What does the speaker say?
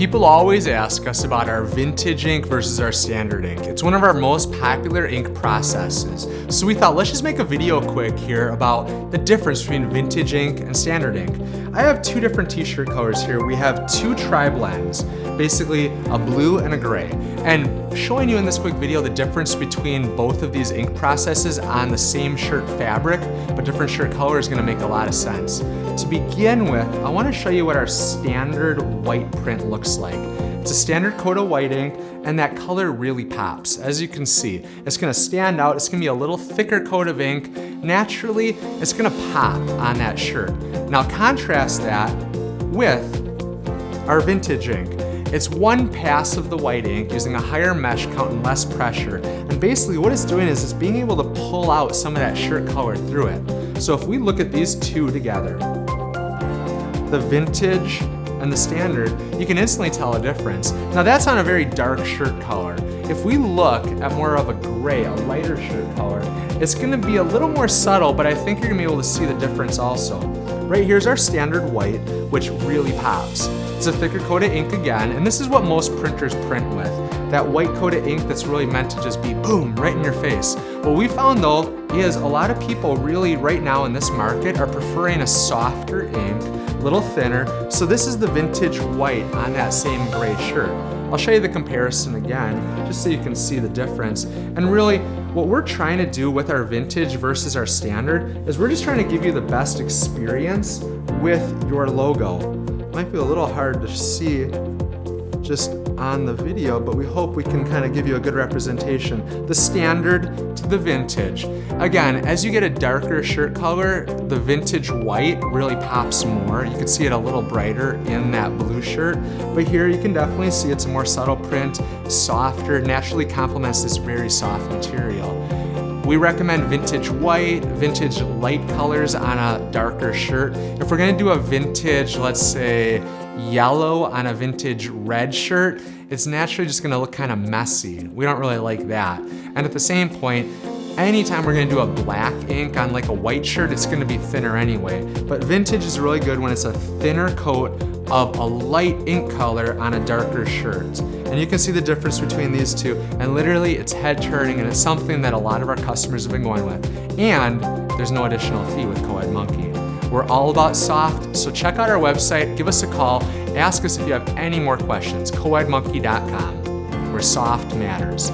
People always ask us about our vintage ink versus our standard ink. It's one of our most popular ink processes. So we thought, let's just make a video quick here about the difference between vintage ink and standard ink. I have two different t-shirt colors here. We have two tri-blends, basically a blue and a gray. And showing you in this quick video the difference between both of these ink processes on the same shirt fabric, but different shirt color is gonna make a lot of sense. To begin with, I wanna show you what our standard white print looks like. It's a standard coat of white ink, and that color really pops. As you can see, it's gonna stand out. It's gonna be a little thicker coat of ink. Naturally, it's gonna pop on that shirt. Now contrast that with our vintage ink. It's one pass of the white ink using a higher mesh count and less pressure. And basically what it's doing is it's being able to pull out some of that shirt color through it. So if we look at these two together, the vintage and the standard, you can instantly tell a difference. Now that's on a very dark shirt color. If we look at more of a gray, a lighter shirt color, it's gonna be a little more subtle, but I think you're gonna be able to see the difference also. Right here's our standard white, which really pops. It's a thicker coat of ink again, and this is what most printers print with. That white coat of ink that's really meant to just be boom, right in your face. What we found though is a lot of people really right now in this market are preferring a softer ink, a little thinner. So this is the vintage white on that same gray shirt. I'll show you the comparison again, just so you can see the difference. And really, what we're trying to do with our vintage versus our standard is we're just trying to give you the best experience with your logo. Might be a little hard to see just on the video, but we hope we can kind of give you a good representation. The standard to the vintage. Again, as you get a darker shirt color, the vintage white really pops more. You can see it a little brighter in that blue shirt, but here you can definitely see it's a more subtle print, softer, naturally complements this very soft material. We recommend vintage white, vintage light colors on a darker shirt. If we're gonna do a vintage, let's say yellow on a vintage red shirt, it's naturally just gonna look kind of messy. We don't really like that. And at the same point, anytime we're gonna do a black ink on like a white shirt, it's gonna be thinner anyway. But vintage is really good when it's a thinner coat of a light ink color on a darker shirt. And you can see the difference between these two, and literally it's head turning, and it's something that a lot of our customers have been going with. And there's no additional fee with Coed Monkey. We're all about soft, so check out our website, give us a call, ask us if you have any more questions, coedmonkey.com, where soft matters.